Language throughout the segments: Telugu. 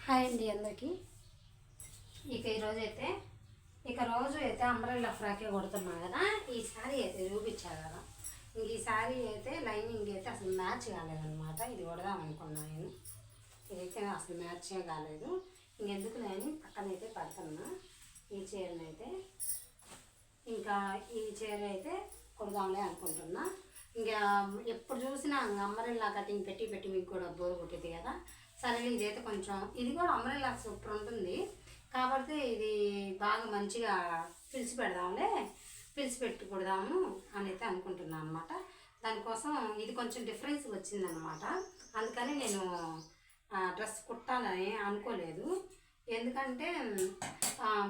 హాయ్ అండి అందరికీ. ఈరోజు అయితే రోజు అయితే అంబ్రెల్లా ఫ్రాకే కొడుతున్నా కదా. ఈ శారీ అయితే చూపించా కదా. ఈ శారీ అయితే లైనింగ్ అయితే అసలు మ్యాచ్ కాలేదన్నమాట. ఇది కొడదాం అనుకున్నాను నేను. ఇదైతే అసలు మ్యాచే కాలేదు. ఇంకెందుకు లేని పక్కనైతే పడుతున్నా ఈ చీరనైతే. ఇంకా ఈ చీర అయితే కొడదాంలే అనుకుంటున్నా. ఇంకా ఎప్పుడు చూసినా అంబ్రెల్లా కటింగ్ పెట్టి పెట్టి మీకు కూడా బోరు కొట్టేది కదా. సరే ఇదైతే కొంచెం ఇది కూడా అంబ్రెల్లా సూపర్ ఉంటుంది కాబట్టి ఇది బాగా మంచిగా పిలిచి పెట్టుకుడదాము అని అయితే అనుకుంటున్నాను అనమాట. దానికోసం ఇది కొంచెం డిఫరెన్స్ వచ్చిందనమాట. అందుకని నేను డ్రెస్ కుట్టాలని అనుకోలేదు. ఎందుకంటే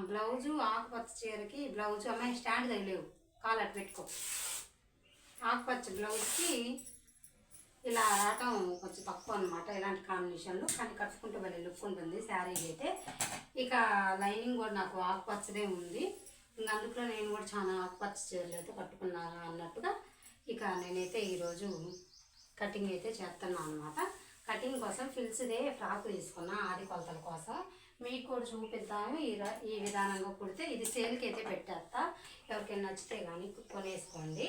బ్లౌజు ఆకుపచ్చ చీరకి బ్లౌజు అమ్మాయి స్టాండ్ తగిలేవు, కాలు అటు పెట్టుకో. ఆకుపచ్చ బ్లౌజ్కి ఇలా రావటం కొంచెం తక్కువ అనమాట ఇలాంటి కాంబినేషన్లు. కానీ కట్టుకుంటే భలే లుక్ ఉంటుంది శారీకి అయితే. ఇక లైనింగ్ కూడా నాకు ఆకుపచ్చదే ఉంది. ఇంకా అందులో నేను కూడా చాలా ఆకుపచ్చ చీరలు అయితే కట్టుకున్నాను అన్నట్టుగా ఇక నేనైతే ఈరోజు కటింగ్ అయితే చేస్తున్నాను అనమాట. కటింగ్ కోసం ఫిల్స్దే ఫ్రాక్ తీసుకున్నా ఆది కొలతల కోసం. మీకు కూడా చూపిద్దాము ఈ విధానంగా కుడితే. ఇది సేల్కి అయితే పెట్టేస్తా, ఎవరికైనా నచ్చితే కానీ కొనేసుకోండి.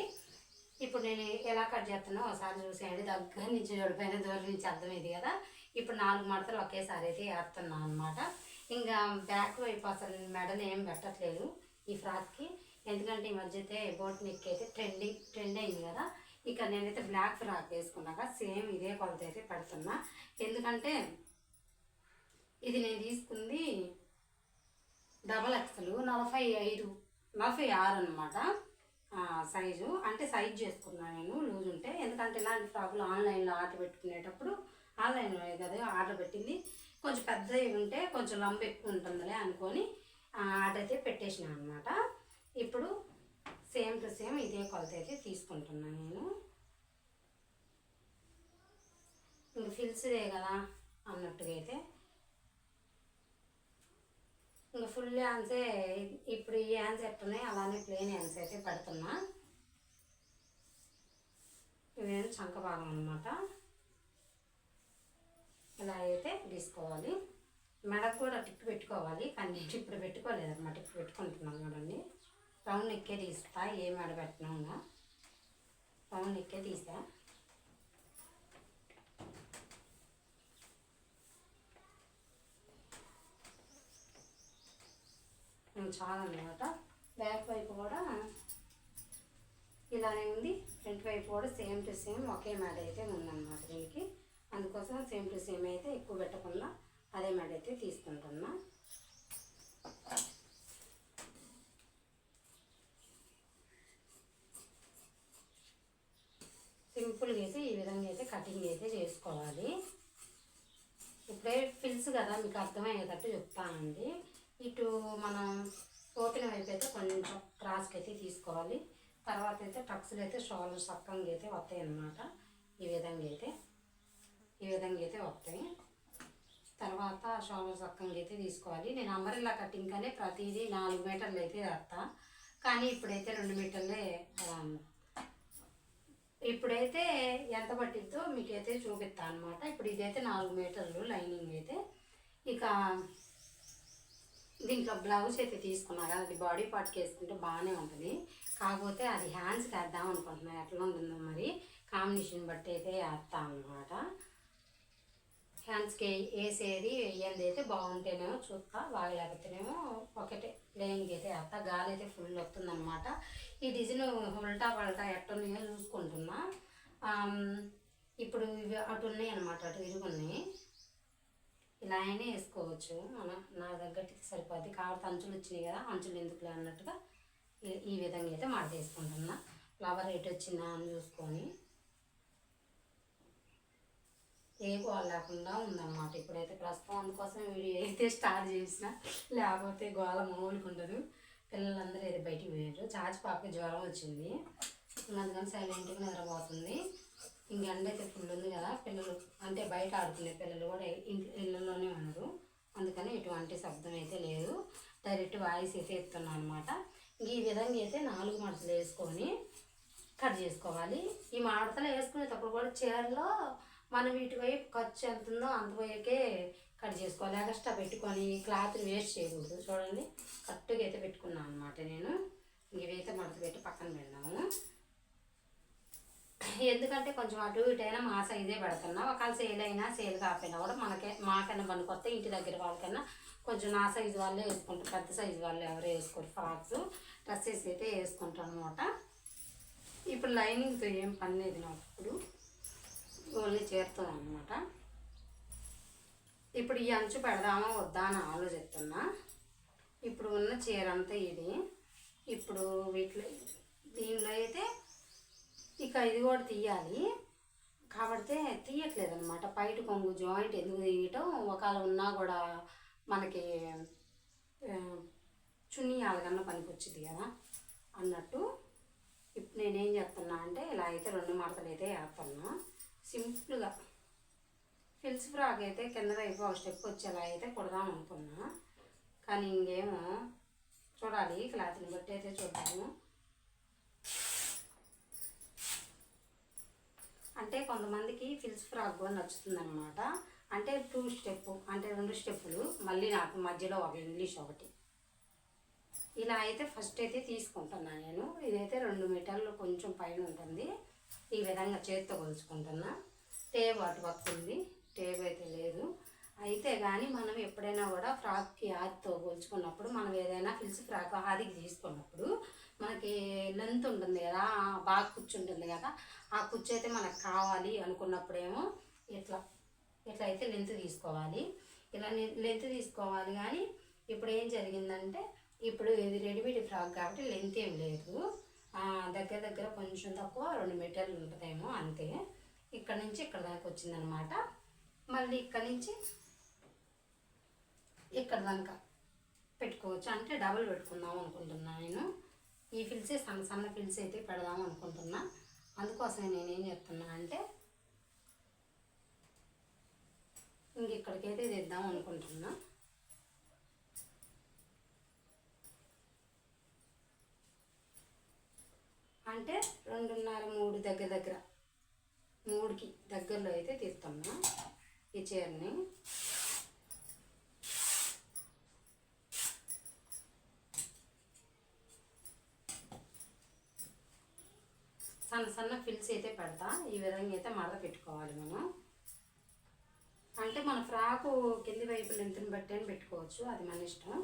ఇప్పుడు నేను ఎలా కట్ చేస్తున్నా ఒకసారి చూసేయండి. దగ్గర నుంచి జడిపోయిన దూరం నుంచి అర్థమైంది కదా. ఇప్పుడు 4 మడతలు ఒకేసారి అయితే వేస్తున్నాను అనమాట. ఇంకా బ్యాక్ వైపు అసలు మెడలు ఏం పెట్టట్లేదు ఈ ఫ్రాక్కి. ఎందుకంటే ఈ మధ్య అయితే బోట్ నెక్ అయితే ట్రెండ్ అయింది కదా. ఇక నేనైతే బ్లాక్ ఫ్రాక్ వేసుకున్నాక సేమ్ ఇదే కొలత అయితే పెడుతున్నా. ఎందుకంటే ఇది నేను తీసుకుంది XXL 46 అనమాట సైజు. అంటే సైజ్ చేసుకున్నాను నేను లూజ్ ఉంటే. ఎందుకంటే ఇలాంటి ఫ్రాకులు ఆన్లైన్లో ఆర్డర్ పెట్టుకునేటప్పుడు ఆన్లైన్లో కదా ఆర్డర్ పెట్టింది, కొంచెం పెద్దవి ఉంటే కొంచెం లంబ ఎక్కువ ఉంటుందిలే అనుకొని ఆర్డర్ అయితే పెట్టేసినా అనమాట. ఇప్పుడు సేమ్ టు సేమ్ ఇదే కొలత అయితే తీసుకుంటున్నాను నేను. ఇంక ఫిల్స్దే కదా అన్నట్టుగా అయితే ఇంకా ఫుల్ హ్యాండ్సే. ఇప్పుడు ఈ హ్యాండ్స్ ఎట్టున్నాయి అలానే ప్లెయిన్ హ్యాండ్స్ అయితే పెడుతున్నా. ఇవేం చంక భాగం అనమాట. ఇలా అయితే తీసుకోవాలి. మెడకు కూడా టిక్ పెట్టుకోవాలి, కానీ నేను ఇప్పుడు పెట్టుకోలేదన్నమాట. ఇప్పుడు పెట్టుకుంటున్నాను చూడండి. రౌండ్ నెక్కే తీస్తా, ఏ మెడ పెట్టినా రౌండ్ నెక్కే తీసా. చాలా అనమాట. బ్యాక్ వైపు కూడా ఇలానే ఉంది, ఫ్రంట్ వైపు కూడా సేమ్ టు సేమ్ ఒకే మేడ అయితే ఉందన్నమాట దీనికి. అందుకోసం సేమ్ టు సేమ్ అయితే ఎక్కువ పెట్టకుండా అదే మేడ అయితే తీసుకుంటున్నా. సింపుల్గా అయితే ఈ విధంగా అయితే కటింగ్ అయితే చేసుకోవాలి. ఇప్పుడే ఫిల్స్ కదా మీకు అర్థమయ్యేటట్టు చెప్తానండి. ఇటు మనం ఓపెన్ వైపు అయితే కొంచెం క్రాస్కి అయితే తీసుకోవాలి. తర్వాత అయితే టక్స్లు అయితే షోల్డర్ సక్కంగా అయితే వస్తాయి అన్నమాట. ఈ విధంగా అయితే వస్తాయి. తర్వాత షోల్డర్ సక్కంగా అయితే తీసుకోవాలి. నేను అంబ్రెల్లా కటింగ్ కానీ ప్రతిదీ 4 మీటర్లు అయితే వేస్తా, కానీ ఇప్పుడైతే 2 మీటర్లే. ఇప్పుడైతే ఎంత పట్టిద్దో మీకైతే చూపిస్తాను అనమాట. ఇప్పుడు ఇదైతే 4 మీటర్లు లైనింగ్ అయితే. ఇక దీంట్లో బ్లౌజ్ అయితే తీసుకున్నా కదా, అది బాడీ పార్ట్కి వేసుకుంటే బాగానే ఉంటుంది. కాకపోతే అది హ్యాండ్స్కి వేద్దాం అనుకుంటున్నాను. ఎట్లా ఉంటుందో మరి కాంబినేషన్ బట్టి అయితే వేస్తాను అనమాట. హ్యాండ్స్కి వేసేది వేయంది అయితే బాగుంటేనేమో చూస్తా, బాగలేకపోతేనేమో ఒకటే ప్లెయిన్కి అయితే వేస్తా. గాలి అయితే ఫుల్ వస్తుందన్నమాట. ఈ డిజైన్ ఉల్టా పల్టా ఎట్టున్నాయో చూసుకుంటున్నా. ఇప్పుడు ఇవి అటు ఉన్నాయి అన్నమాట, అటు విరుగున్నాయి. ఇలా అయినా వేసుకోవచ్చు, నా దగ్గరికి సరిపోద్ది. కాబట్టి అంచులు వచ్చినాయి కదా, అంచులు ఎందుకులే అన్నట్టుగా ఈ విధంగా అయితే మాట తీసుకుంటున్నా. ఫ్లవర్ ఎటు వచ్చిందా అని చూసుకొని ఏ గోల లేకుండా ఉందన్నమాట ఇప్పుడైతే ప్రస్తుతం. అందుకోసం వీడియో అయితే స్టార్ట్ చేసిన, లేకపోతే గోల మామూలుగా ఉండదు. పిల్లలందరూ అయితే బయటికి పోయారు. చాచి పాపకి జ్వరం వచ్చింది, అందుకని సైలెంట్గా నిద్రపోతుంది. ఇంక ఎండ అయితే ఫుల్ ఉంది కదా, పిల్లలు అంటే బయట ఆడుకునే పిల్లలు కూడా ఇళ్ళల్లోనే ఉన్నారు. అందుకని ఎటువంటి శబ్దం అయితే లేదు, డైరెక్ట్ వాయిస్ అయితే ఎత్తున్నాను అనమాట. ఈ విధంగా అయితే 4 మడతలు వేసుకొని కట్ చేసుకోవాలి. ఈ మడతలు వేసుకునేటప్పుడు కూడా చీరలో మనం ఇటువైపు ఖర్చు ఎంత ఉందో అంతవరకే కట్ చేసుకోవాలి. ఎక్స్ట్రా పెట్టుకొని క్లాత్ని వేస్ట్ చేయకూడదు. చూడండి కరెక్ట్గా అయితే పెట్టుకున్నాను అనమాట నేను. ఇవైతే మడత పెట్టి పక్కన పెడదాము. ఎందుకంటే కొంచెం అటు ఇటు అయినా మా సైజే పెడుతున్నా. ఒకవేళ సేల్ అయినా సేల్ కాకపోయినా కూడా మాకైనా పనికొస్తే ఇంటి దగ్గర వాళ్ళకైనా కొంచెం నా సైజు వాళ్ళే వేసుకుంటారు. పెద్ద సైజు వాళ్ళు ఎవరు వేసుకోరు. ఫ్రాక్స్ డ్రెస్సెస్ అయితే వేసుకుంటారు అనమాట. ఇప్పుడు లైనింగ్తో ఏం పని లేదు నాకు. ఇప్పుడు ఓన్లీ చేరుతుంది అనమాట. ఇప్పుడు ఈ అంచు పెడదామా వద్దా అని ఆలోచిస్తున్నా. ఇప్పుడు ఉన్న చీర అంతా ఇది. ఇప్పుడు దీనిలో అయితే ఇక ఇది కూడా తీయాలి కాబట్టి తీయట్లేదు అనమాట. పైట కొంగు జాయింట్ ఎందుకు తీయటం, ఒకవేళ ఉన్నా కూడా మనకి చున్నీ ఆలగన్న పనికి వచ్చింది కదా అన్నట్టు. ఇప్పుడు నేనేం చేస్తున్నా అంటే ఇలా అయితే 2 మడతలు అయితే వేస్తున్నా. సింపుల్గా ఫిల్స్ ఫ్రాక్ అయితే కింద వైపు ఒక స్టెప్ వచ్చేలా అయితే కుడదాం అనుకున్నా. కానీ ఇంకేమో చూడాలి, క్లాత్ని బట్టి అయితే చూద్దాము. అంటే కొంతమందికి ఫిల్స్ ఫ్రాక్ కూడా నచ్చుతుంది అనమాట. అంటే 2 స్టెప్ అంటే 2 స్టెప్పులు, మళ్ళీ నాకు మధ్యలో ఒక ఇంగ్లీష్ ఒకటి. ఇలా అయితే ఫస్ట్ అయితే తీసుకుంటున్నాను నేను. ఇదైతే 2 మీటర్లు కొంచెం పైన ఉంటుంది. ఈ విధంగా చేతితో కొలుచుకుంటున్నా. టేప్ అటు పక్కుంది, టేప్ అయితే లేదు. అయితే కానీ మనం ఎప్పుడైనా కూడా ఫ్రాక్కి ఆదితో కొలుచుకున్నప్పుడు, మనం ఏదైనా ఫిల్స్ ఫ్రాక్ ఆదికి తీసుకున్నప్పుడు మనకి లెంత్ ఉంటుంది కదా, బాగా కూర్చుంటుంది కదా, ఆ కుర్చీ అయితే మనకు కావాలి అనుకున్నప్పుడేమో ఇట్లా అయితే లెంత్ తీసుకోవాలి. ఇలా లెంత్ తీసుకోవాలి. కానీ ఇప్పుడు ఏం జరిగిందంటే, ఇప్పుడు ఇది రెడీమేడ్ ఫ్రాక్ కాబట్టి లెంత్ ఏం లేదు. దగ్గర కొంచెం తక్కువ 2 మీటర్లు ఉంటుందేమో అంతే. ఇక్కడ నుంచి ఇక్కడ దాకా వచ్చిందనమాట. మళ్ళీ ఇక్కడ నుంచి ఇక్కడ దాకా పెట్టుకోవచ్చు. అంటే డబుల్ పెట్టుకుందాం అనుకుంటున్నా నేను. ఈ ఫిల్సే సన్న ఫిల్స్ అయితే పెడదాం అనుకుంటున్నా. అందుకోసమే నేనేం చెప్తున్నా అంటే ఇంక ఇక్కడికైతే తెద్దాం అనుకుంటున్నా. అంటే 2.5 దగ్గర 3కి దగ్గరలో అయితే తీస్తున్నా ఈ చీరని. సన్న ఫిల్స్ అయితే పెడతా. ఈ విధంగా అయితే మడత పెట్టుకోవాలి మనం. అంటే మన ఫ్రాకు కింది వైపు లెంత్ని బట్టి అని పెట్టుకోవచ్చు, అది మన ఇష్టం.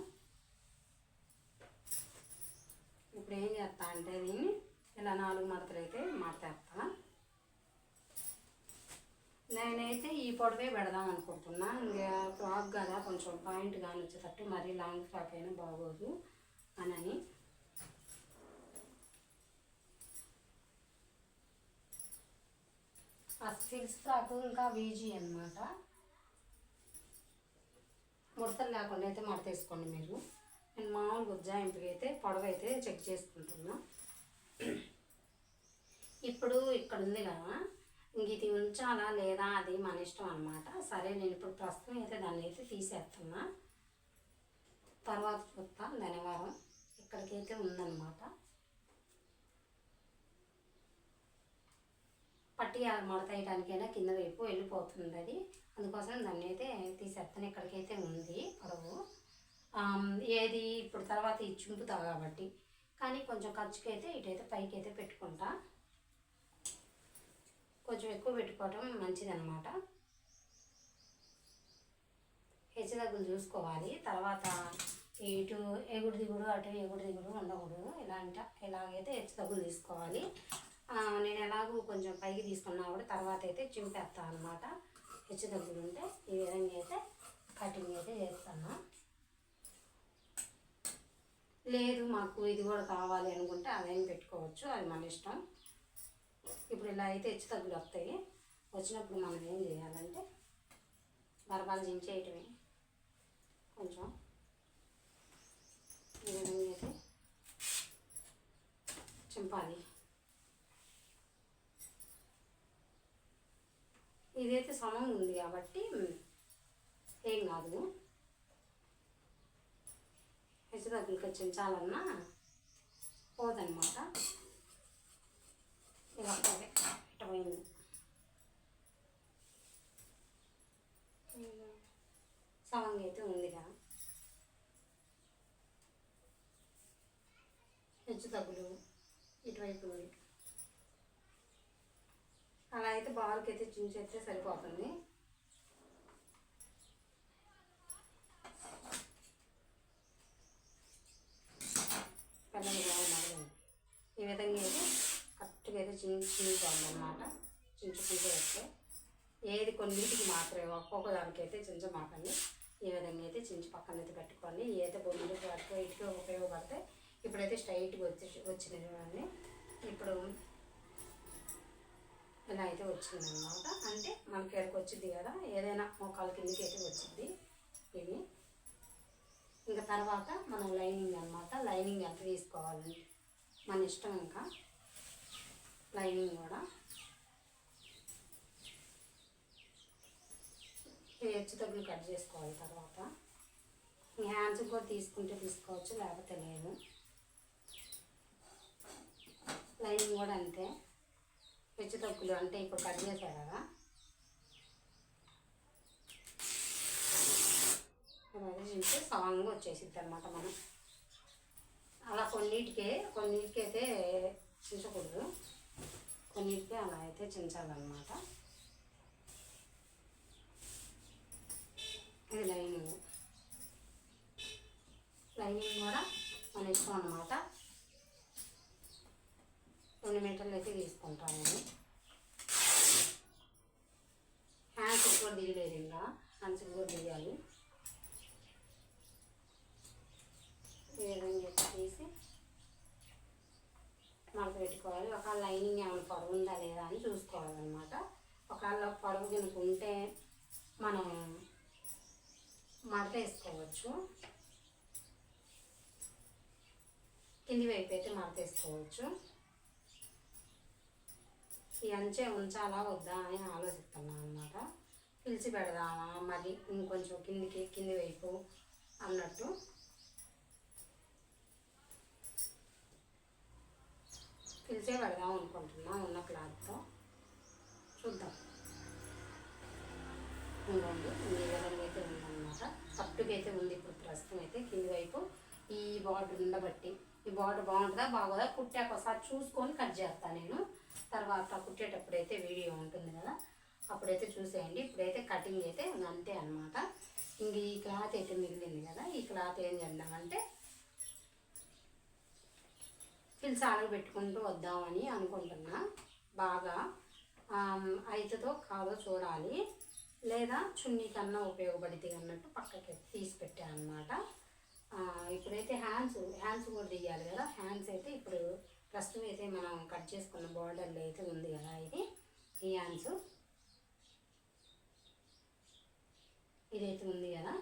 ఇప్పుడు ఏం చేస్తా అంటే దీన్ని ఇలా 4 మడతలు అయితే మడతేస్తా. నేనైతే ఈ పొడవే పెడదాం అనుకుంటున్నా. ఇంకా ఫ్రాక్ కదా కొంచెం పాయింట్ కానీ వచ్చేటట్టు, మరీ లాంగ్ ఫ్రాక్ అయినా బాగోదు అని. ఆ ఫిల్స్ ఫ్రాక్ ఇంకా వీజీ అనమాట. ముడతలు లేకుండా అయితే మడతేసుకోండి మీరు. నేను మామూలుగా ఉజ్జాయింపుకి అయితే పొడవ అయితే చెక్ చేసుకుంటున్నా. ఇప్పుడు ఇక్కడ ఉంది కదా, ఇంక ఇది ఉంచాలా లేదా అది మన ఇష్టం అనమాట. సరే నేను ఇప్పుడు ప్రస్తుతం అయితే దాన్ని అయితే తీసేస్తున్నా. తర్వాత చూస్తా ధన్యవారం. ఇక్కడికైతే ఉందన్నమాట. పట్టి మడత వేయడానికైనా కింద వైపు వెళ్ళిపోతుంది అది. అందుకోసం దాన్ని అయితే తీసేస్తాను. ఇక్కడికైతే ఉంది పొడవు. ఏది ఇప్పుడు తర్వాత ఇది చింపుతా కాబట్టి, కానీ కొంచెం ఖర్చుకి అయితే ఇటైతే పైకి అయితే పెట్టుకుంటా. కొంచెం ఎక్కువ పెట్టుకోవటం మంచిదన్నమాట. హెచ్చుతగ్గులు చూసుకోవాలి. తర్వాత ఇటు ఎగుడు దిగుడు అటు ఎగుడు దిగుడు ఉండకూడదు. ఇలాగైతే హెచ్చుతగ్గులు తీసుకోవాలి. నేను ఎలాగూ కొంచెం పైకి తీసుకున్నా కూడా తర్వాత అయితే చింపేస్తాను అనమాట. హెచ్చుతగ్గులు ఉంటే ఈ విధంగా అయితే కటింగ్ అయితే చేస్తాను. లేదు మాకు ఇది కూడా కావాలి అనుకుంటే అదేం పెట్టుకోవచ్చు, అది మన ఇష్టం. ఇప్పుడు ఇలా అయితే హెచ్చుతగ్గులు వస్తాయి. వచ్చినప్పుడు మనం ఏం చేయాలంటే బరబాలు చించేయటమే. కొంచెం ఈ విధంగా అయితే చింపాలి. ఇదైతే సమం ఉంది కాబట్టి ఏం కాదు. హెచ్చుతగ్గులకి చించాలన్నా పోదన్నమాట. ఇలా ఇటు పోయింది. సవంగా అయితే ఉందిగా. హెచ్చు తగ్గులు ఇటువైపు అలా అయితే బాల్కి అయితే చించేస్తే సరిపోతుంది. ఈ విధంగా అయితే కరెక్ట్గా అయితే చించుకోవాలన్నమాట. చించుకుంటూ వస్తే ఏది కొన్నిటికి మాత్రమే, ఒక్కొక్క దానికైతే చించమాకండి. ఈ విధంగా అయితే చించి పక్కన అయితే పెట్టుకోండి. ఏదైతే బొమ్మిడి వాటికి ఇటుగా ఉపయోగపడతాయి. ఇప్పుడైతే స్ట్రైట్గా వచ్చినాయి చూడండి. ఇప్పుడు ఇలా అయితే వచ్చిందనమాట. అంటే మనకి ఎక్కడికి వచ్చింది కదా, ఏదైనా మోకాల కిందకి అయితే వచ్చింది ఇది. ఇంకా తర్వాత మనం లైనింగ్ అనమాట. లైనింగ్ ఎంత తీసుకోవాలండి మన ఇష్టం. ఇంకా లైనింగ్ కూడా హెచ్చు తగ్గులు కట్ చేసుకోవాలి. తర్వాత హ్యాండ్స్ కూడా తీసుకుంటే తీసుకోవచ్చు, లేకపోతే లేదు. లైనింగ్ కూడా అంతే, హెచ్చు తగ్గులు అంటే ఇప్పుడు కట్ చేశారు కదా, అలాగే సాంగ్ వచ్చేసిద్ది అనమాట. మనం అలా కొన్నిటికి అయితే చించకూడదు, కొన్నిటికి అలా అయితే చించాలన్నమాట. ఇది లైనింగ్ కూడా మన ఇష్టం అన్నమాట. 2 మీటర్లు అయితే తీసుకుంటాను నేను. హ్యాండ్స్ కూడా దిగలేదు, ఇంకా హ్యాండ్స్ కూడా దిగాలి. ఈ విధంగా తీసి మడత పెట్టుకోవాలి. ఒక లైనింగ్ ఏమైనా పొడవు ఉందా లేదా అని చూసుకోవాలన్నమాట. ఒకవేళ పొడవు కనుక ఉంటే మనం మడత వేసుకోవచ్చు, కింది వైపు అయితే మడత వేసుకోవచ్చు. ఈ అంచే ఉంచాలా వద్దా అని ఆలోచిస్తున్నాను అన్నమాట. పిలిచి పెడదామా మరి ఇంకొంచెం కింది వైపు అన్నట్టు. పిలిచే పెడదాం అనుకుంటున్నా ఉన్న క్లాత్తో. చూద్దాం. ఇంకోండి ఈ విధంగా అయితే ఉందన్నమాట. కరెక్ట్గా అయితే ఉంది ఇప్పుడు ప్రస్తుతం అయితే. కింది వైపు ఈ బార్డర్ ఉండబట్టి, ఈ బార్డర్ బాగుంటుందా బాగోదా కుట్టాక ఒకసారి చూసుకొని కట్ చేస్తాను నేను. తర్వాత కుట్టేటప్పుడు అయితే వీడియో ఉంటుంది కదా, అప్పుడైతే చూసేయండి. ఇప్పుడైతే కటింగ్ అయితే అంతే అనమాట. ఇంక ఈ క్లాత్ అయితే మిగిలింది కదా, ఈ క్లాత్ ఏం చేద్దామంటే పిలిచి ఆడబెట్టుకుంటూ వద్దామని అనుకుంటున్నా. బాగా అయితదో కాదో చూడాలి, లేదా చున్నీ కన్నా ఉపయోగపడితే అన్నట్టు పక్కకి తీసి పెట్టాను అనమాట. ఇప్పుడైతే హ్యాండ్స్ కూడా తీయాలి కదా. హ్యాండ్స్ అయితే ఇప్పుడు ప్రస్తుతం అయితే మనం కట్ చేసుకున్న బార్డర్లో అయితే ఉంది కదా, ఈ హ్యాండ్స్ ఇదైతే ఉంది కదా.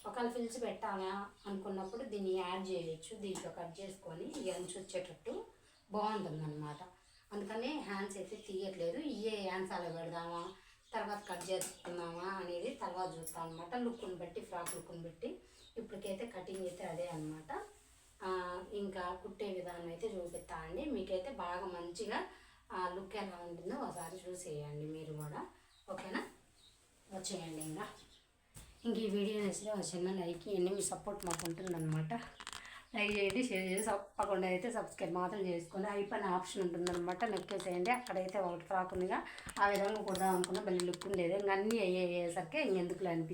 ఒకవేళ పిలిచి పెట్టాలా అనుకున్నప్పుడు దీన్ని యాడ్ చేయొచ్చు, దీంట్లో కట్ చేసుకొని ఈ అంచు వచ్చేటట్టు బాగుంటుంది అనమాట. అందుకని హ్యాండ్స్ అయితే తీయట్లేదు. ఇవే హ్యాండ్స్ అలా పెడదామా తర్వాత కట్ చేసుకుందామా అనేది తర్వాత చూస్తాం అనమాట. లుక్ని బట్టి, ఫ్రాక్ లుక్ని బట్టి. ఇప్పటికైతే కటింగ్ అయితే అదే అనమాట. ఇంకా కుట్టే విధానం అయితే చూపిస్తా అండి. మీకైతే బాగా మంచిగా లుక్ ఎలా ఉంటుందో ఒకసారి చూసేయండి మీరు కూడా, ఓకేనా? వచ్చేయండి. ఇంక ఈ వీడియో నచ్చితే ఒక చిన్న లైక్ ఇవన్నీ మీ సపోర్ట్ మాకు ఉంటుందన్నమాట. లైక్ చేయండి, షేర్ చేసి తప్పకుండా అయితే సబ్స్క్రైబ్ మాత్రం చేసుకొని అయిపోయిన ఆప్షన్ ఉంటుందన్నమాట, నొక్కేసేయండి. అక్కడైతే ఒకటి ఫ్రాక్ ఉందిగా, ఆ విధంగా కుడదాం అనుకున్న భలే లుక్ ఉండేది. ఇంకా అన్నీ అయ్యేసరికి ఇంకెందుకు అనిపించింది.